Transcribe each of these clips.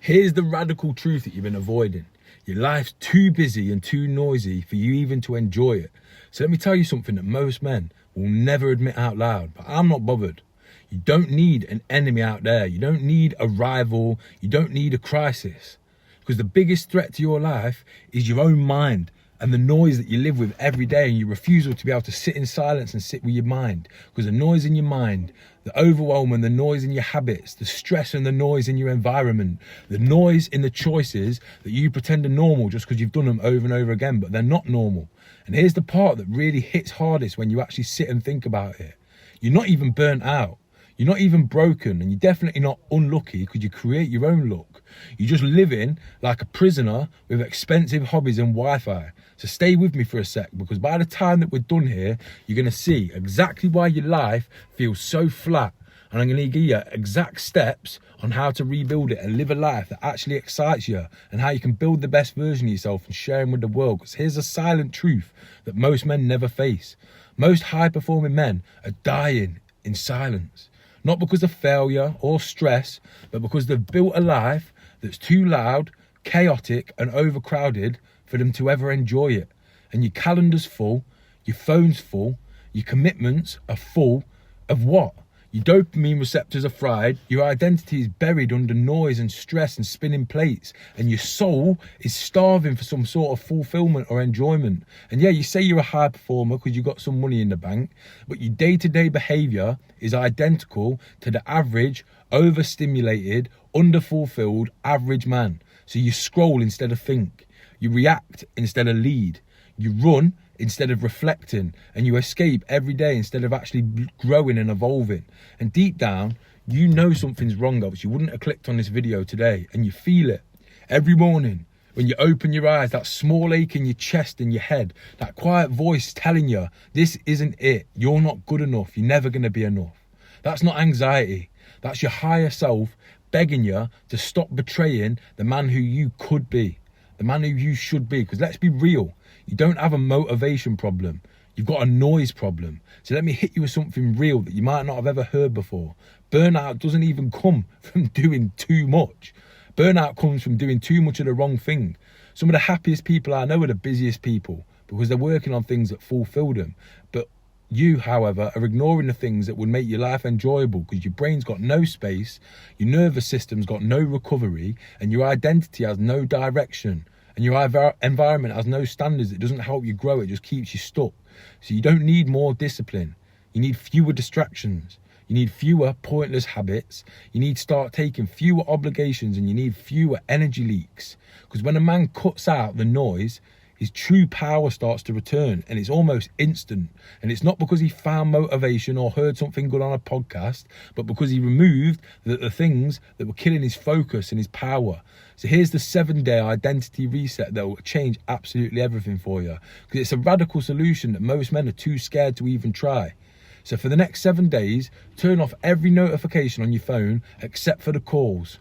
Here's the radical truth that you've been avoiding. Your life's too busy and too noisy for you even to enjoy it. So let me tell you something that most men will never admit out loud, but I'm not bothered. You don't need an enemy out there. You don't need a rival. You don't need a crisis. Because the biggest threat to your life is your own mind and the noise that you live with every day, and your refusal to be able to sit in silence and sit with your mind. Because the noise in your mind, the overwhelm and the noise in your habits, the stress and the noise in your environment, the noise in the choices that you pretend are normal just because you've done them over and over again, but they're not normal. And here's the part that really hits hardest when you actually sit and think about it. You're not even burnt out. You're not even broken, and you're definitely not unlucky because you create your own luck. You're just living like a prisoner with expensive hobbies and Wi-Fi. So stay with me for a sec, because by the time that we're done here, you're going to see exactly why your life feels so flat. And I'm going to give you exact steps on how to rebuild it and live a life that actually excites you, and how you can build the best version of yourself and share them with the world. Because here's a silent truth that most men never face. Most high-performing men are dying in silence. Not because of failure or stress, but because they've built a life that's too loud, chaotic, and overcrowded for them to ever enjoy it. And your calendar's full, your phone's full, your commitments are full of what? Your dopamine receptors are fried, your identity is buried under noise and stress and spinning plates, and your soul is starving for some sort of fulfillment or enjoyment. And yeah, you say you're a high performer because you've got some money in the bank, but your day-to-day behaviour is identical to the average, overstimulated, underfulfilled average man. So you scroll instead of think, you react instead of lead, you run instead of reflecting, and you escape every day instead of actually growing and evolving. And deep down, you know something's wrong, else you wouldn't have clicked on this video today, and you feel it every morning when you open your eyes, that small ache in your chest and your head, that quiet voice telling you this isn't it, you're not good enough, you're never going to be enough. That's not anxiety, that's your higher self begging you to stop betraying the man who you could be, the man who you should be. Because let's be real, you don't have a motivation problem, you've got a noise problem. So let me hit you with something real that you might not have ever heard before. Burnout doesn't even come from doing too much. Burnout comes from doing too much of the wrong thing. Some of the happiest people I know are the busiest people, because they're working on things that fulfill them. But you, however, are ignoring the things that would make your life enjoyable, because your brain's got no space, your nervous system's got no recovery, and your identity has no direction. And your environment has no standards. It doesn't help you grow, it just keeps you stuck. So you don't need more discipline. You need fewer distractions. You need fewer pointless habits. You need to start taking fewer obligations, and you need fewer energy leaks. Because when a man cuts out the noise, his true power starts to return, and it's almost instant. And it's not because he found motivation or heard something good on a podcast, but because he removed the things that were killing his focus and his power. So here's the 7-day identity reset that will change absolutely everything for you, because it's a radical solution that most men are too scared to even try. So for the next 7 days, turn off every notification on your phone except for the calls.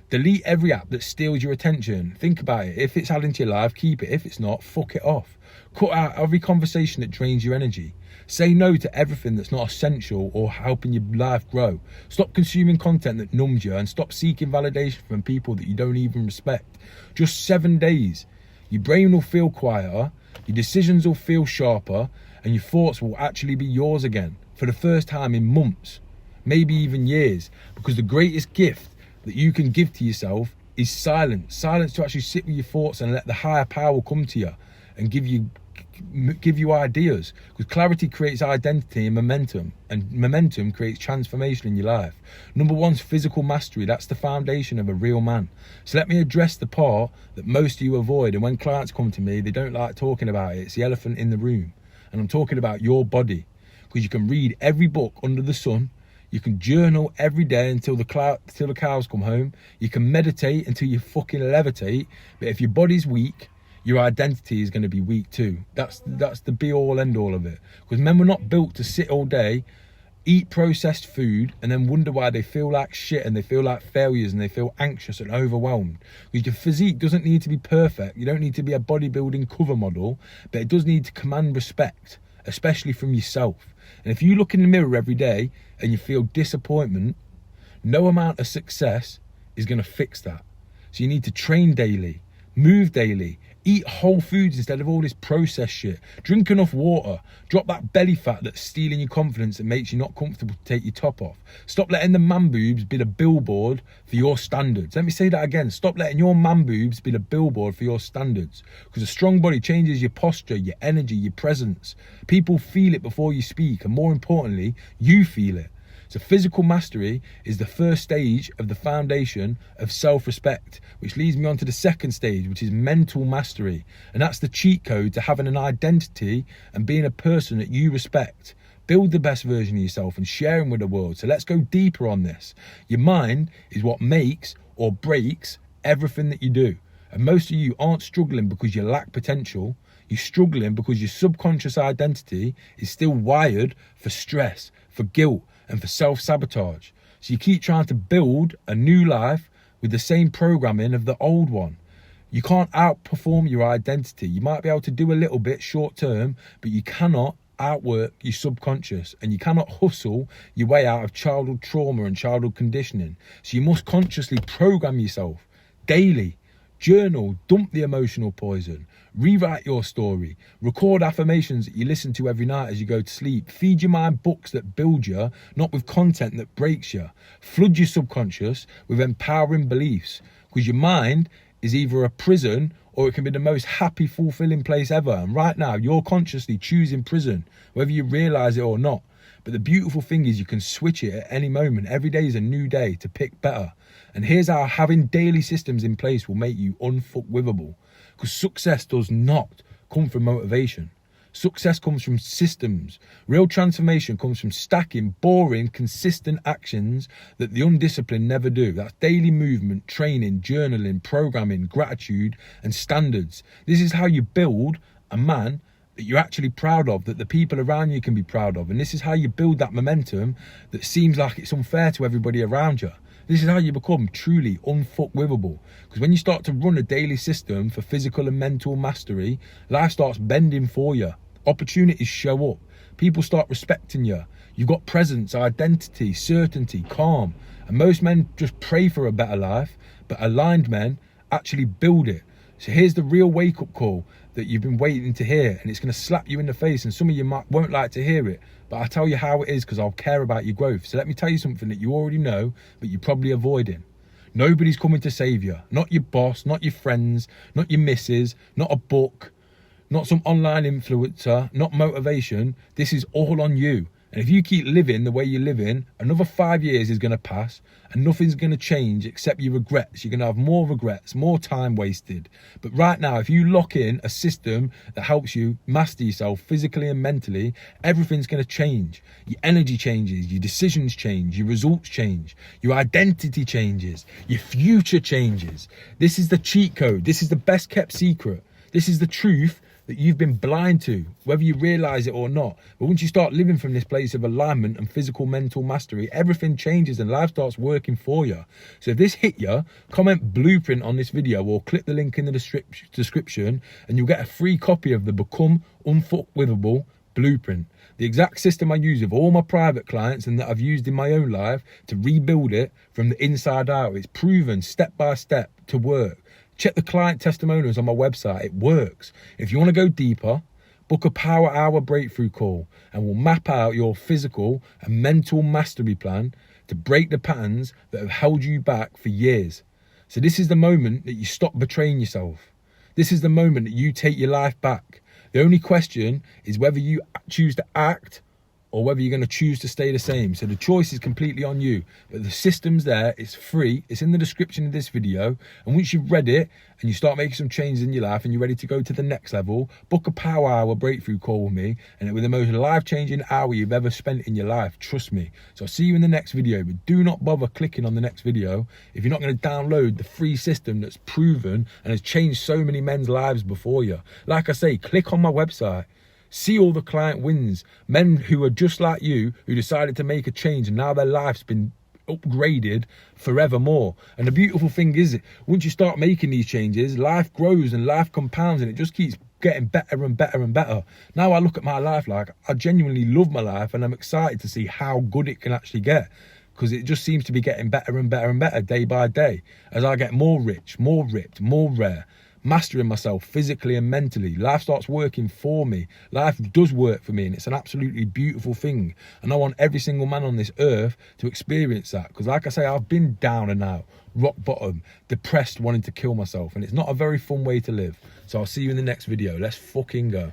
Delete every app that steals your attention. Think about it. If it's adding to your life, keep it. If it's not, fuck it off. Cut out every conversation that drains your energy. Say no to everything that's not essential or helping your life grow. Stop consuming content that numbs you, and stop seeking validation from people that you don't even respect. Just 7 days. Your brain will feel quieter, your decisions will feel sharper, and your thoughts will actually be yours again for the first time in months, maybe even years. Because the greatest gift that you can give to yourself is silence. Silence to actually sit with your thoughts and let the higher power come to you and give you ideas. Because clarity creates identity and momentum creates transformation in your life. Number one's physical mastery. That's the foundation of a real man. So let me address the part that most of you avoid, and when clients come to me, they don't like talking about it. It's the elephant in the room. And I'm talking about your body. Because you can read every book under the sun, you can journal every day until the cows come home. You can meditate until you fucking levitate. But if your body's weak, your identity is going to be weak too. That's the be all end all of it. Because men were not built to sit all day, eat processed food, and then wonder why they feel like shit and they feel like failures and they feel anxious and overwhelmed. Because your physique doesn't need to be perfect. You don't need to be a bodybuilding cover model, but it does need to command respect, especially from yourself. And if you look in the mirror every day and you feel disappointment, no amount of success is going to fix that. So you need to train daily, move daily, eat whole foods instead of all this processed shit. Drink enough water. Drop that belly fat that's stealing your confidence and makes you not comfortable to take your top off. Stop letting the man boobs be the billboard for your standards. Let me say that again. Stop letting your man boobs be the billboard for your standards. Because a strong body changes your posture, your energy, your presence. People feel it before you speak, and more importantly, you feel it. So physical mastery is the first stage of the foundation of self-respect, which leads me on to the second stage, which is mental mastery. And that's the cheat code to having an identity and being a person that you respect. Build the best version of yourself and sharing with the world. So let's go deeper on this. Your mind is what makes or breaks everything that you do. And most of you aren't struggling because you lack potential. You're struggling because your subconscious identity is still wired for stress, for guilt, and for self-sabotage. So you keep trying to build a new life with the same programming of the old one. You can't outperform your identity. You might be able to do a little bit short term, but you cannot outwork your subconscious, and you cannot hustle your way out of childhood trauma and childhood conditioning. So you must consciously program yourself daily. Journal, dump the emotional poison, rewrite your story, record affirmations that you listen to every night as you go to sleep, feed your mind books that build you, not with content that breaks you. Flood your subconscious with empowering beliefs, because your mind is either a prison or it can be the most happy, fulfilling place ever. And right now, you're consciously choosing prison, whether you realize it or not. But the beautiful thing is you can switch it at any moment. Every day is a new day to pick better. And here's how having daily systems in place will make you unfuckwithable. Because success does not come from motivation. Success comes from systems. Real transformation comes from stacking boring, consistent actions that the undisciplined never do. That's daily movement, training, journaling, programming, gratitude, and standards. This is how you build a man that you're actually proud of, that the people around you can be proud of. And this is how you build that momentum that seems like it's unfair to everybody around you. This is how you become truly unfuckwithable. Because when you start to run a daily system for physical and mental mastery, life starts bending for you. Opportunities show up. People start respecting you. You've got presence, identity, certainty, calm. And most men just pray for a better life, but aligned men actually build it. So here's the real wake-up call that you've been waiting to hear, and it's going to slap you in the face, and some of you won't like to hear it, but I'll tell you how it is because I'll care about your growth. So let me tell you something that you already know, but you're probably avoiding. Nobody's coming to save you. Not your boss, not your friends, not your missus, not a book, not some online influencer, not motivation. This is all on you. And if you keep living the way you're living, another 5 years is going to pass and nothing's going to change except your regrets. You're going to have more regrets, more time wasted. But right now, if you lock in a system that helps you master yourself physically and mentally, everything's going to change. Your energy changes, your decisions change, your results change, your identity changes, your future changes. This is the cheat code. This is the best kept secret. This is the truth that you've been blind to, whether you realize it or not. But once you start living from this place of alignment and physical mental mastery, everything changes and life starts working for you. So if this hit you, comment blueprint on this video or click the link in the description and you'll get a free copy of the Become Unfuckwithable blueprint. The exact system I use with all my private clients and that I've used in my own life to rebuild it from the inside out. It's proven step by step to work. Check the client testimonials on my website. It works. If you want to go deeper, book a power hour breakthrough call and we'll map out your physical and mental mastery plan to break the patterns that have held you back for years. So this is the moment that you stop betraying yourself. This is the moment that you take your life back. The only question is whether you choose to act or whether you're going to choose to stay the same. So the choice is completely on you. But the system's there, it's free, it's in the description of this video. And once you've read it and you start making some changes in your life and you're ready to go to the next level, book a power hour breakthrough call with me and it'll be the most life-changing hour you've ever spent in your life, trust me. So I'll see you in the next video, but do not bother clicking on the next video if you're not going to download the free system that's proven and has changed so many men's lives before you. Like I say, click on my website. See all the client wins, men who are just like you, who decided to make a change and now their life's been upgraded forevermore. And the beautiful thing is, once you start making these changes, life grows and life compounds and it just keeps getting better and better and better. Now I look at my life like I genuinely love my life and I'm excited to see how good it can actually get. because it just seems to be getting better and better and better day by day as I get more rich, more ripped, more rare, mastering myself physically and mentally. Life starts working for me. Life does work for me, and it's an absolutely beautiful thing. And I want every single man on this earth to experience that, because like I say, I've been down and out, rock bottom, depressed, wanting to kill myself, and it's not a very fun way to live. So I'll see you in the next video. Let's fucking go.